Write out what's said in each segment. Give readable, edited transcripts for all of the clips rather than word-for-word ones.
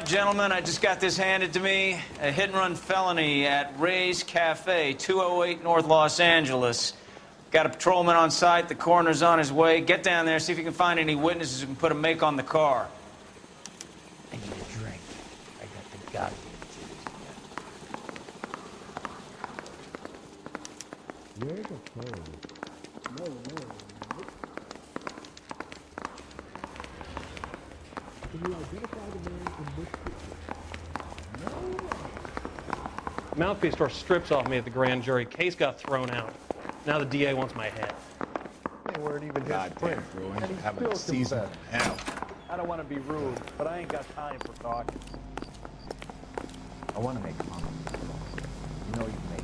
gentlemen, I just got this handed to me. A hit-and-run felony at Ray's Cafe, 208 North Los Angeles. Got a patrolman on site. The coroner's on his way. Get down there, see if you can find any witnesses who can put a make on the car. I need a drink. I got the goddamn Where's the phone? No. Can you identify the man in this picture? Mouthpiece store strips off me at the grand jury. Case got thrown out. Now the DA wants my head. They weren't even his Goddamn, print. bro. And he Having a still season confessed. in hell. I don't want to be rude, but I ain't got time for talking. I want to make a comment. You know you can make it.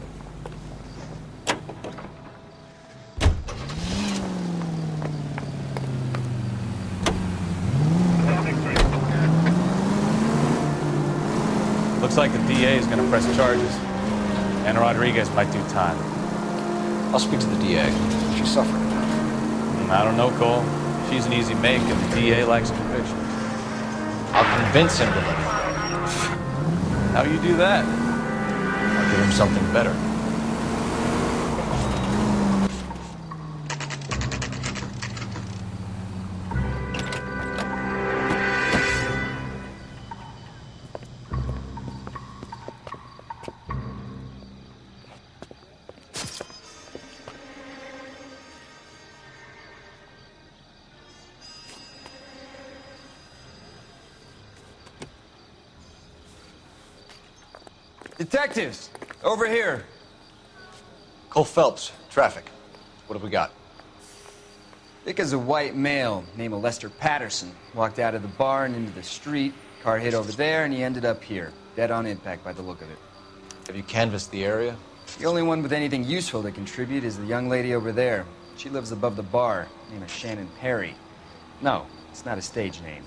Looks like the DA is going to press charges. And Rodriguez might do time. I'll speak to the DA. She's suffering enough. I don't know, Cole. She's an easy make, and the DA likes conviction. I'll convince him to let her How you do that? go. I'll give him something better. Detectives, over here. Cole Phelps, traffic. What have we got? Dick is a white male named Lester Patterson. Walked out of the bar and into the street. Car hit over there, and he ended up here. Dead on impact by the look of it. Have you canvassed the area? The only one with anything useful to contribute is the young lady over there. She lives above the bar. Name is Shannon Perry. No, it's not a stage name.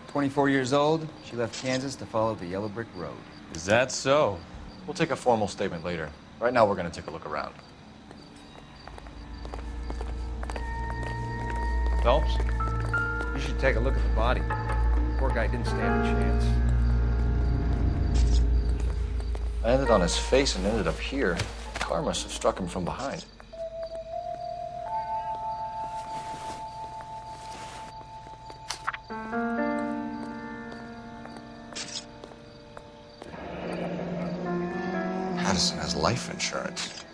24 years old, she left Kansas to follow the yellow brick road. Is that so? We'll take a formal statement later. Right now, we're going to take a look around. Phelps, you should take a look at the body. Poor guy didn't stand a chance. I landed on his face and ended up here. The car must have struck him from behind. Patterson has life insurance.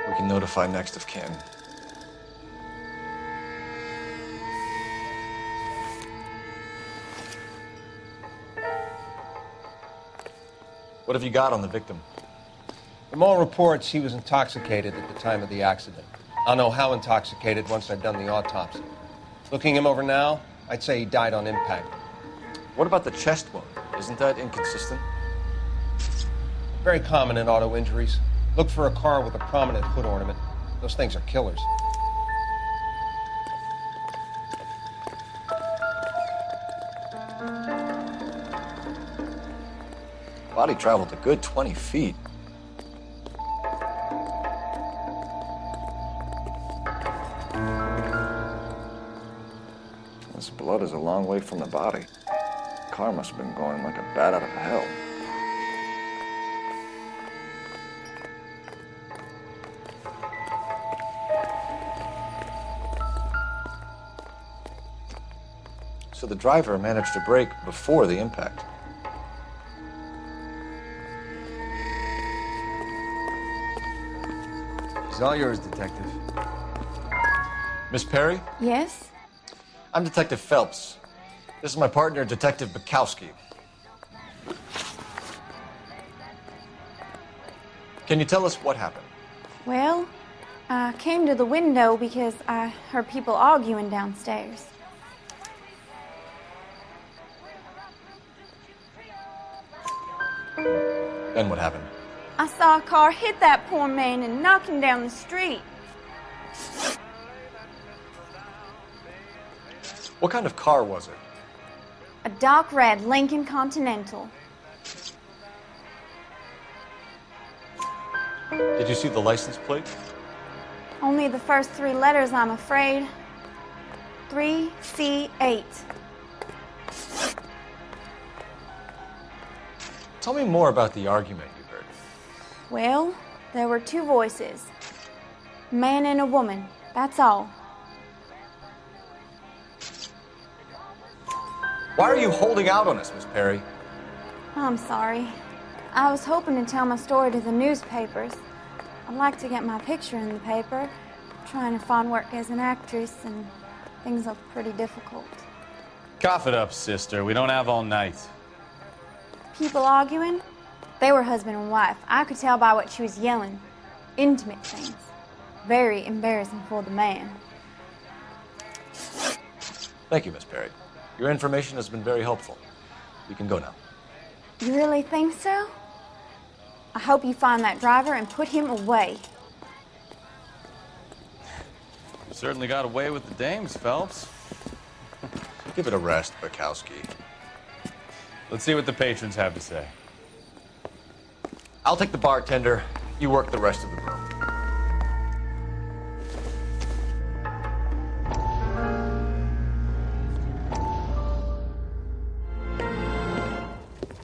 We can notify next of kin. What have you got on the victim? From all reports, he was intoxicated at the time of the accident. I'll know how intoxicated once I've done the autopsy. Looking him over now, I'd say he died on impact. What about the chest wound? Isn't that inconsistent? Very common in auto injuries. Look for a car with a prominent hood ornament. Those things are killers. Body traveled a good 20 feet. This blood is a long way from the body. The car must have been going like a bat out of hell. So the driver managed to brake before the impact. It's all yours, Detective. Miss Perry? Yes? I'm Detective Phelps. This is my partner, Detective Bukowski. Can you tell us what happened? Well, I came to the window because I heard people arguing downstairs. Then what happened? I saw a car hit that poor man and knock him down the street. What kind of car was it? A dark red Lincoln Continental. Did you see the license plate? Only the first three letters, I'm afraid. 3C8. Tell me more about the argument you heard. Well, there were two voices. A man and a woman, that's all. Why are you holding out on us, Miss Perry? I'm sorry. I was hoping to tell my story to the newspapers. I'd like to get my picture in the paper. Trying to find work as an actress, and things are pretty difficult. Cough it up, sister. We don't have all night. People arguing? They were husband and wife. I could tell by what she was yelling. Intimate things. Very embarrassing for the man. Thank you, Miss Perry. Your information has been very helpful. You can go now. You really think so? I hope you find that driver and put him away. You certainly got away with the dames, Phelps. Give it a rest, Bukowski. Let's see what the patrons have to say. I'll take the bartender. You work the rest of the room.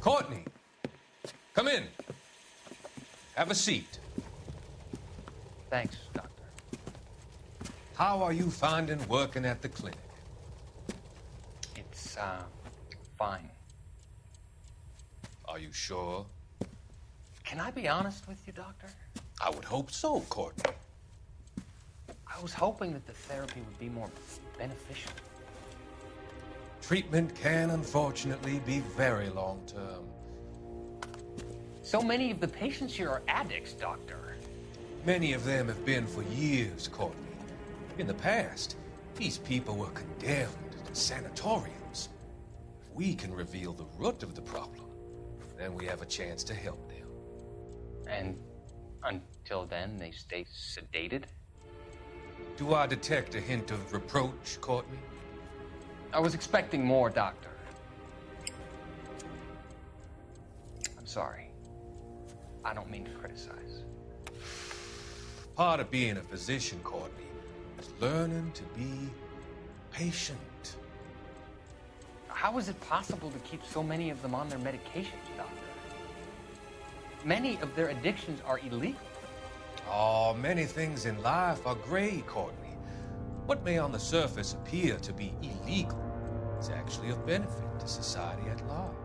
Courtney, come in. Have a seat. Thanks, Doctor. How are you finding working at the clinic? It's, fine. Are you sure? Can I be honest with you, Doctor? I would hope so, Courtney. I was hoping that the therapy would be more beneficial. Treatment can, unfortunately, be very long-term. So many of the patients here are addicts, Doctor. Many of them have been for years, Courtney. In the past, these people were condemned to sanatoriums. If we can reveal the root of the problem, then we have a chance to help them. And until then, they stay sedated? Do I detect a hint of reproach, Courtney? I was expecting more, Doctor. I'm sorry. I don't mean to criticize. Part of being a physician, Courtney, is learning to be patient. How is it possible to keep so many of them on their medications, Doctor? Many of their addictions are illegal. Oh, many things in life are gray, Courtney. What may on the surface appear to be illegal is actually of benefit to society at large.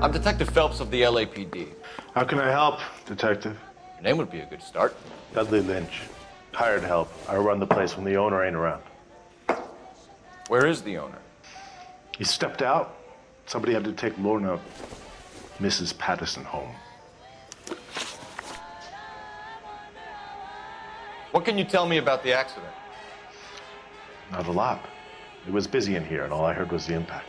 I'm Detective Phelps of the LAPD. How can I help, Detective? Your name would be a good start. Dudley Lynch. Hired help. I run the place when the owner ain't around. Where is the owner? He stepped out. Somebody had to take Lorna, Mrs. Patterson, home. What can you tell me about the accident? Not a lot. It was busy in here, and all I heard was the impact.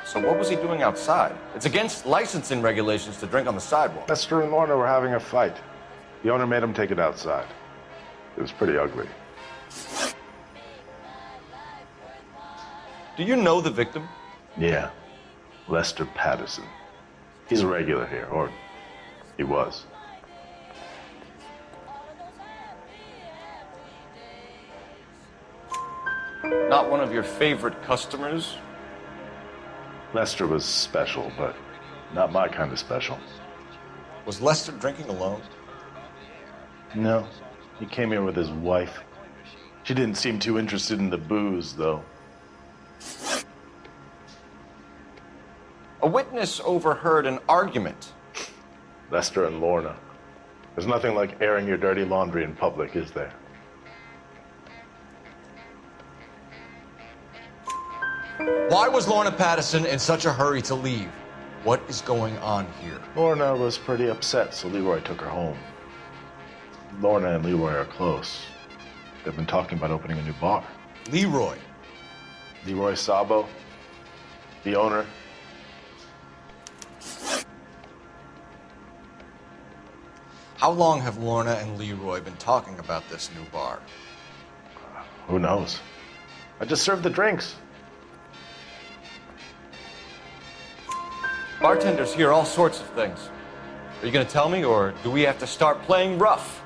So what was he doing outside? It's against licensing regulations to drink on the sidewalk. Lester and Lorna were having a fight. The owner made him take it outside. It was pretty ugly. Do you know the victim? Yeah. Lester Patterson. He's a regular here, or he was. Not one of your favorite customers? Lester was special, but not my kind of special. Was Lester drinking alone? No. He came here with his wife. She didn't seem too interested in the booze, though. A witness overheard an argument. Lester and Lorna. There's nothing like airing your dirty laundry in public, is there? Why was Lorna Patterson in such a hurry to leave? What is going on here? Lorna was pretty upset, so Leroy took her home. Lorna and Leroy are close. They've been talking about opening a new bar. Leroy. Leroy Sabo, the owner. How long have Lorna and Leroy been talking about this new bar? Who knows? I just served the drinks. Bartenders hear all sorts of things. Are you going to tell me, or do we have to start playing rough?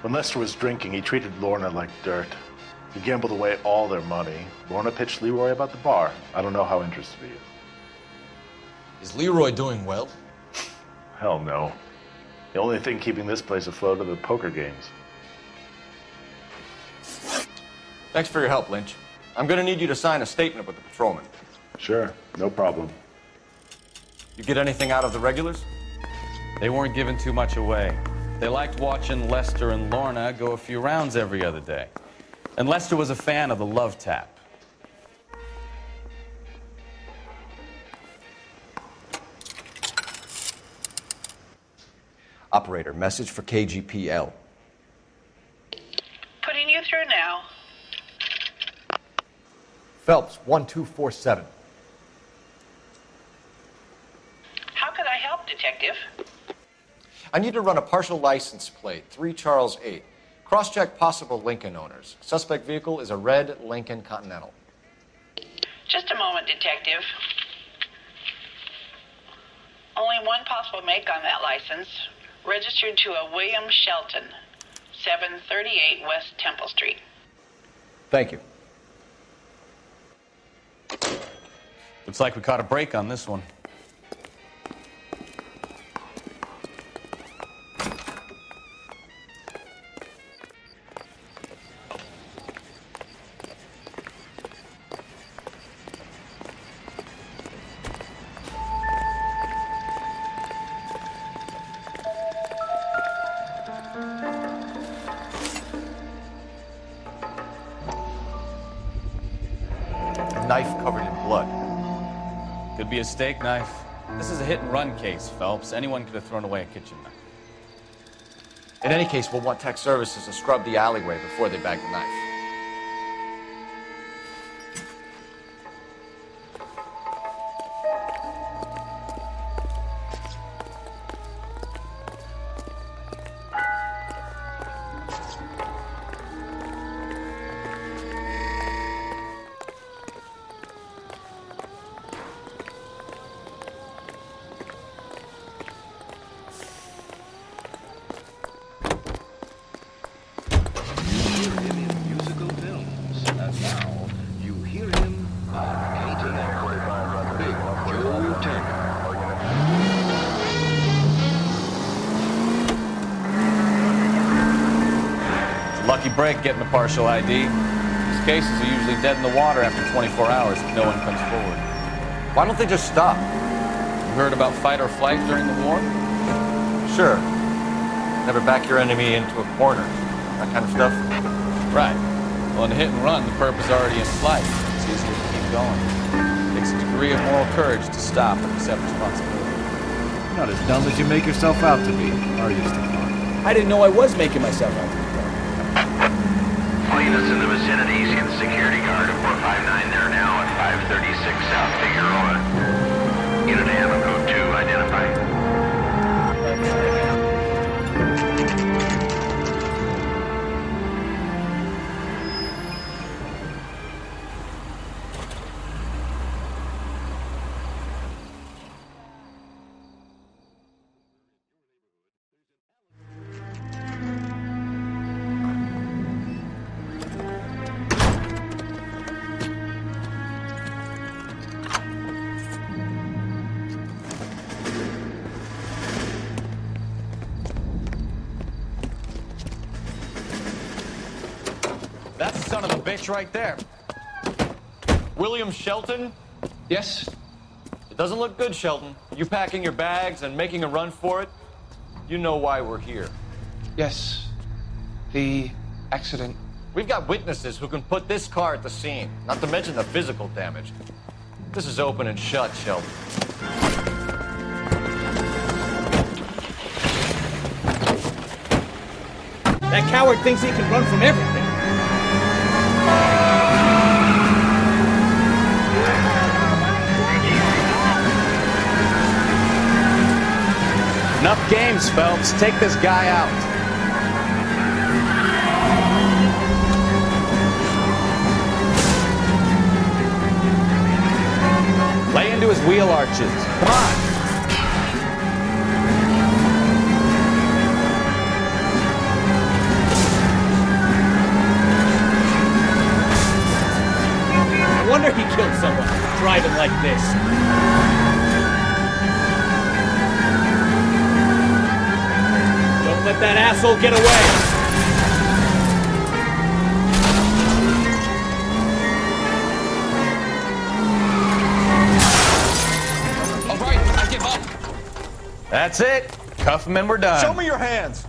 When Lester was drinking, he treated Lorna like dirt. He gambled away all their money. Lorna pitched Leroy about the bar. I don't know how interested he is. Is Leroy doing well? Hell no. The only thing keeping this place afloat are the poker games. Thanks for your help, Lynch. I'm going to need you to sign a statement with the patrolman. Sure, no problem. You get anything out of the regulars? They weren't giving too much away. They liked watching Lester and Lorna go a few rounds every other day. And Lester was a fan of the love tap. Operator, message for KGPL. Putting you through now. Phelps, 1247. How could I help, Detective? I need to run a partial license plate, 3 Charles 8. Cross-check possible Lincoln owners. Suspect vehicle is a red Lincoln Continental. Just a moment, Detective. Only one possible make on that license. Registered to a William Shelton, 738 West Temple Street. Thank you. Looks like we caught a break on this one. Knife covered in blood. Could be a steak knife. This is a hit-and-run case, Phelps. Anyone could have thrown away a kitchen knife. In any case, we'll want tech services to scrub the alleyway before they bag the knife. Lucky break getting a partial ID. These cases are usually dead in the water after 24 hours if no one comes forward. Why don't they just stop? You heard about fight or flight during the war? Sure. Never back your enemy into a corner. That kind of stuff. Right. Well, in a hit and run, the purpose is already in flight. It's easier to keep going. It takes a degree of moral courage to stop and accept responsibility. You're not as dumb as you make yourself out to be, are you, Stefan? I didn't know I was making myself out to be. All units in the vicinity, see the security guard at 459 there now at 536 South Figueroa. Unit handle code 2 identified. That's the son of a bitch right there. William Shelton? Yes? It doesn't look good, Shelton. You packing your bags and making a run for it? You know why we're here. Yes. The accident. We've got witnesses who can put this car at the scene, not to mention the physical damage. This is open and shut, Shelton. That coward thinks he can run from everything. Enough games, Phelps. Take this guy out. Lay into his wheel arches. Come on. No wonder he killed someone driving like this. Don't let that asshole get away. All right, I give up. That's it. Cuff him and we're done. Show me your hands.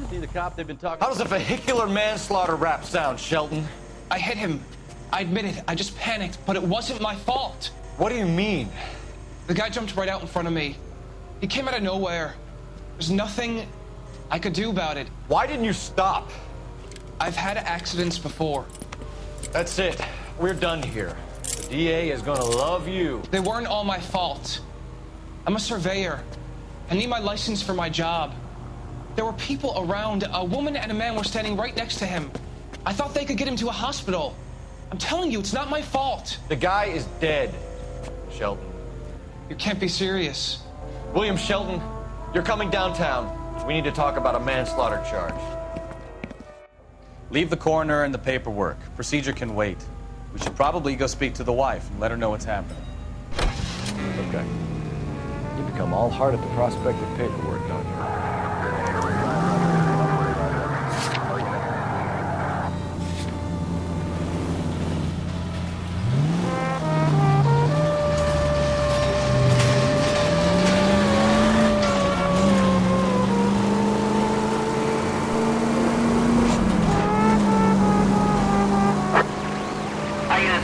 See the cop they've been talking. How does a vehicular manslaughter rap sound, Shelton? I hit him. I admit it. I just panicked, but it wasn't my fault. What do you mean? The guy jumped right out in front of me. He came out of nowhere. There's nothing I could do about it. Why didn't you stop? I've had accidents before. That's it. We're done here. The DA is gonna love you. They weren't all my fault. I'm a surveyor. I need my license for my job. There were people around. A woman and a man were standing right next to him. I thought they could get him to a hospital. I'm telling you, it's not my fault. The guy is dead, Shelton. You can't be serious. William Shelton, you're coming downtown. We need to talk about a manslaughter charge. Leave the coroner and the paperwork. Procedure can wait. We should probably go speak to the wife and let her know what's happening. Okay. You become all heart at the prospect of paperwork, don't you?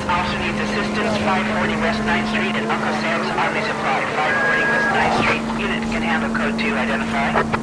Officer needs assistance, 540 West 9th Street at Uncle Sam's Army Supply, 540 West 9th Street. Unit can handle code 2, identify.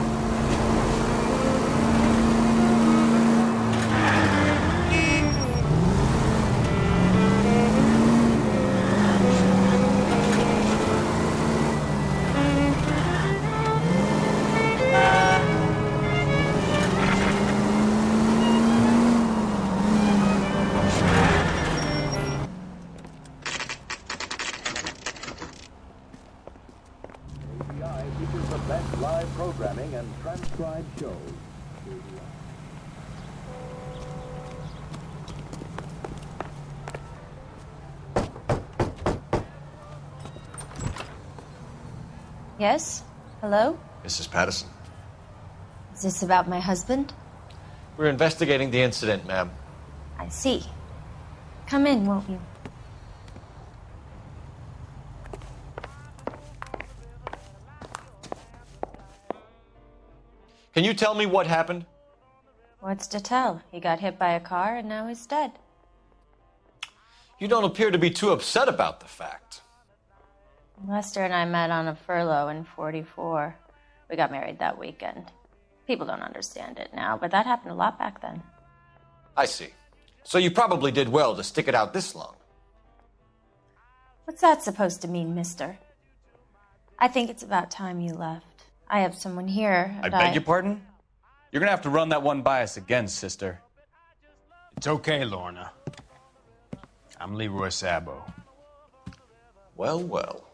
Programming and transcribed shows. Yes? Hello? Mrs. Patterson. Is this about my husband? We're investigating the incident, ma'am. I see. Come in, won't you? Can you tell me what happened? What's to tell? He got hit by a car and now he's dead. You don't appear to be too upset about the fact. Lester and I met on a furlough in '44. We got married that weekend. People don't understand it now, but that happened a lot back then. I see. So you probably did well to stick it out this long. What's that supposed to mean, mister? I think it's about time you left. I have someone here, I and beg your pardon? You're gonna have to run that one by us again, sister. It's okay, Lorna. I'm Leroy Sabo. Well, well.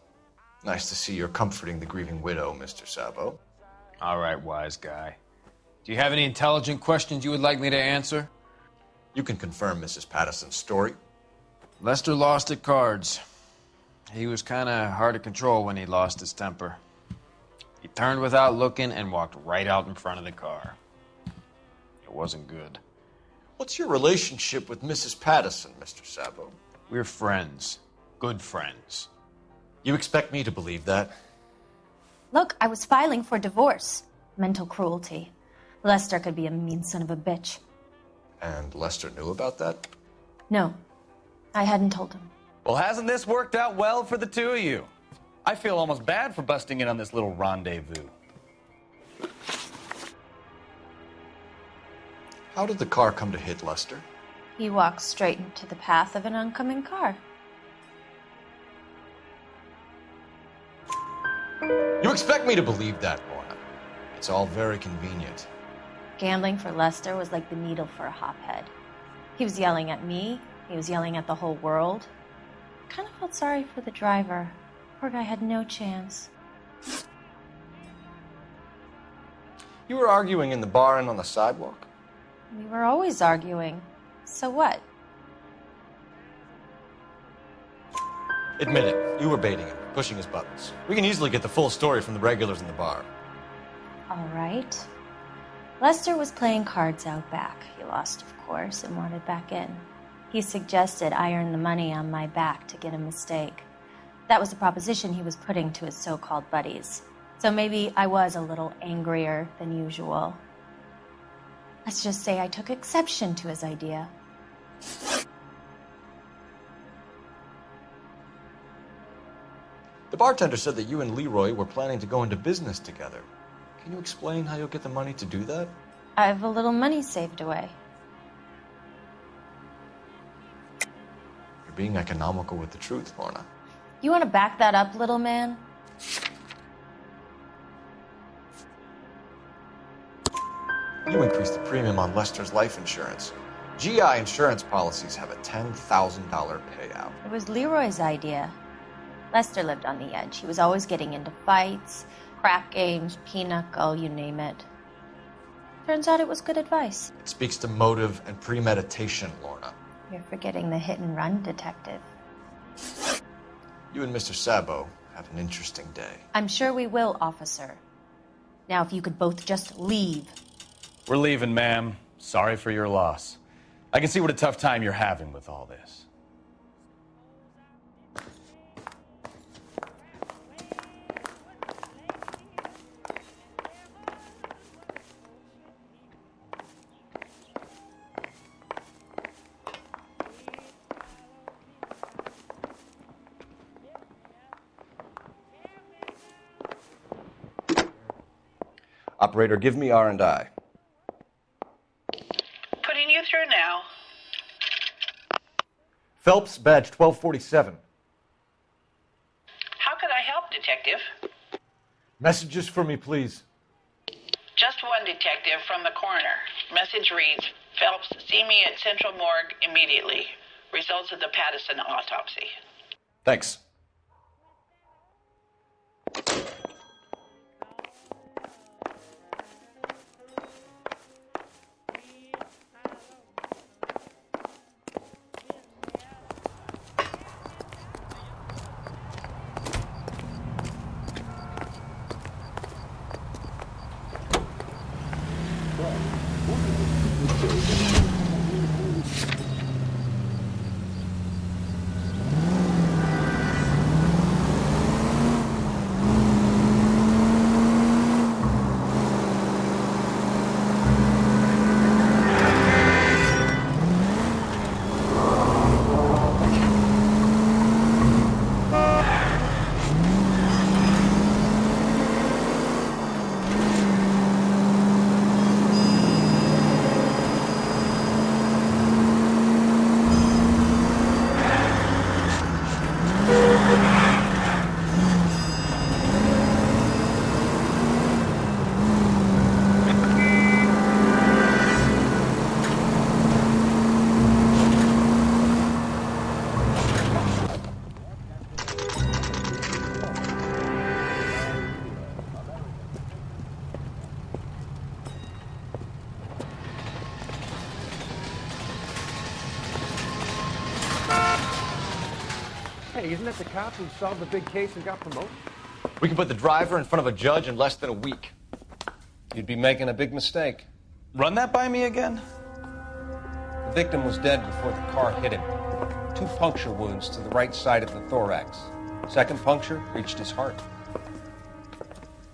Nice to see you're comforting the grieving widow, Mr. Sabo. All right, wise guy. Do you have any intelligent questions you would like me to answer? You can confirm Mrs. Patterson's story. Lester lost at cards. He was kind of hard to control when he lost his temper. He turned without looking and walked right out in front of the car. It wasn't good. What's your relationship with Mrs. Patterson, Mr. Sabo? We're friends. Good friends. You expect me to believe that? Look, I was filing for divorce. Mental cruelty. Lester could be a mean son of a bitch. And Lester knew about that? No, I hadn't told him. Well, hasn't this worked out well for the two of you? I feel almost bad for busting in on this little rendezvous. How did the car come to hit Lester? He walked straight into the path of an oncoming car. You expect me to believe that, boy? It's all very convenient. Gambling for Lester was like the needle for a hophead. He was yelling at me. He was yelling at the whole world. I kind of felt sorry for the driver. Poor guy had no chance. You were arguing in the bar and on the sidewalk? We were always arguing. So what? Admit it. You were baiting him, pushing his buttons. We can easily get the full story from the regulars in the bar. All right. Lester was playing cards out back. He lost, of course, and wanted back in. He suggested I earn the money on my back to get a mistake. That was the proposition he was putting to his so-called buddies. So maybe I was a little angrier than usual. Let's just say I took exception to his idea. The bartender said that you and Leroy were planning to go into business together. Can you explain how you'll get the money to do that? I have a little money saved away. You're being economical with the truth, Lorna. You want to back that up, little man? You increased the premium on Lester's life insurance. GI insurance policies have a $10,000 payout. It was Leroy's idea. Lester lived on the edge. He was always getting into fights, crap games, pinochle, you name it. Turns out it was good advice. It speaks to motive and premeditation, Lorna. You're forgetting the hit-and-run detective. You and Mr. Sabo have an interesting day. I'm sure we will, officer. Now, if you could both just leave. We're leaving, ma'am. Sorry for your loss. I can see what a tough time you're having with all this. Operator, give me R&I. Putting you through now. Phelps, badge 1247. How could I help, Detective? Messages for me, please. Just one detective from the coroner. Message reads, Phelps, see me at Central Morgue immediately. Results of the Pattison autopsy. Thanks. Hey, isn't that the cop who solved the big case and got promoted? We can put the driver in front of a judge in less than a week. You'd be making a big mistake. Run that by me again? The victim was dead before the car hit him. 2 puncture wounds to the right side of the thorax. Second puncture reached his heart.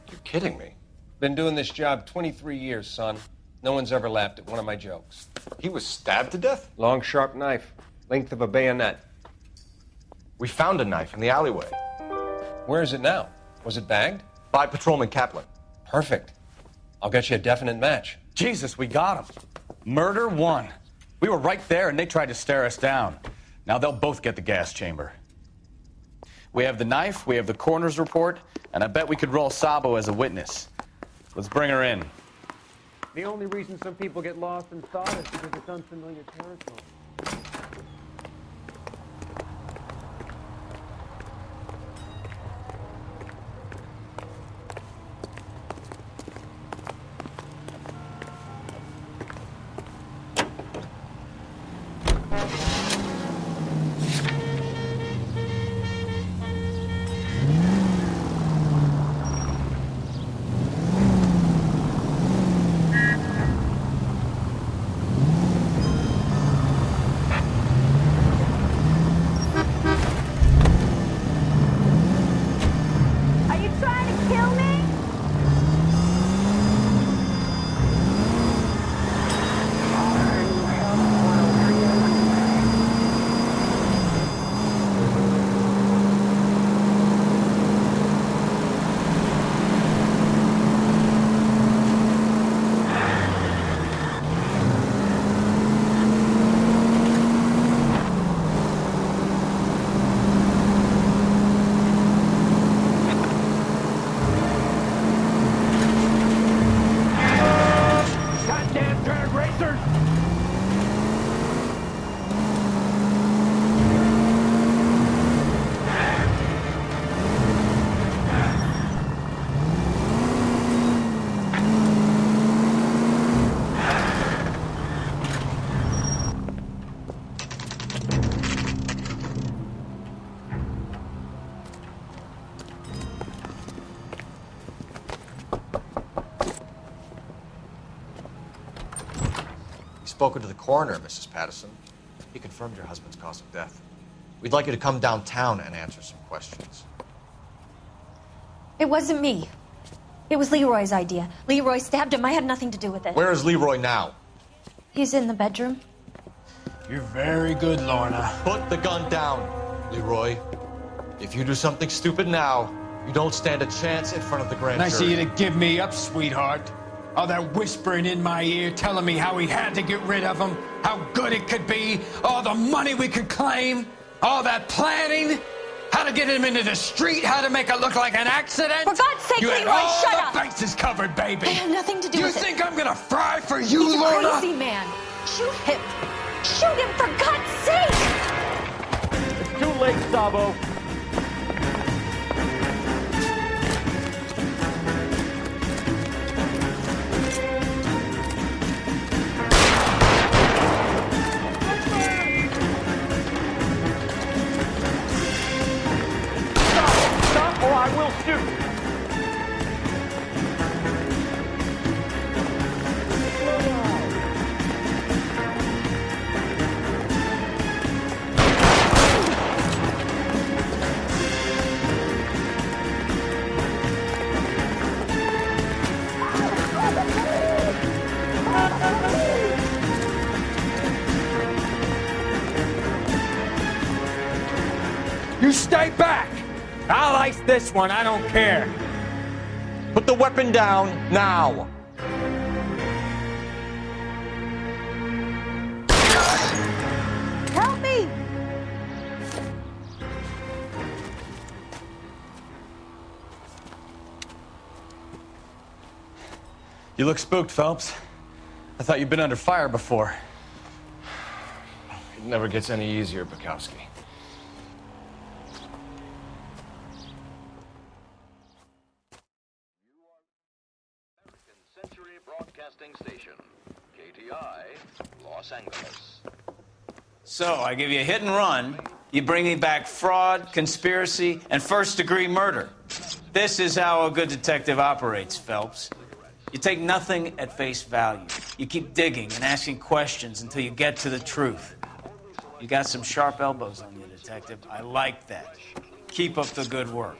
You're kidding me. Been doing this job 23 years, son. No one's ever laughed at one of my jokes. He was stabbed to death? Long, sharp knife. Length of a bayonet. We found a knife in the alleyway. Where is it now? Was it bagged? By Patrolman Kaplan. Perfect. I'll get you a definite match. Jesus, we got him. Murder 1. We were right there and they tried to stare us down. Now they'll both get the gas chamber. We have the knife, we have the coroner's report, and I bet we could roll Sabo as a witness. Let's bring her in. The only reason some people get lost in thought is because it's unfamiliar territory. Spoken to the coroner, Mrs. Patterson. He confirmed your husband's cause of death. We'd like you to come downtown and answer some questions. It wasn't me. It was Leroy's idea. Leroy stabbed him. I had nothing to do with it. Where is Leroy now? He's in the bedroom. You're very good, Lorna. Put the gun down, Leroy. If you do something stupid now, you don't stand a chance in front of the grand jury. Nice of you to give me up, sweetheart. All that whispering in my ear telling me how we had to get rid of him, how good it could be, all the money we could claim, all that planning, how to get him into the street, how to make it look like an accident. For God's sake, you Leroy, had all shut the up. bases covered, baby. I have nothing to do you with it. You think I'm gonna fry for you, He's Lorna? a crazy man. Shoot him. Shoot him, for God's sake. It's too late, Sabo. Stop, or I will shoot. You stay back. I'll ice this one, I don't care. Put the weapon down now. Help me! You look spooked, Phelps. I thought you'd been under fire before. It never gets any easier, Bukowski. Century Broadcasting Station, KTI, Los Angeles. So, I give you a hit and run. You bring me back fraud, conspiracy, and first-degree murder. This is how a good detective operates, Phelps. You take nothing at face value. You keep digging and asking questions until you get to the truth. You got some sharp elbows on you, detective. I like that. Keep up the good work.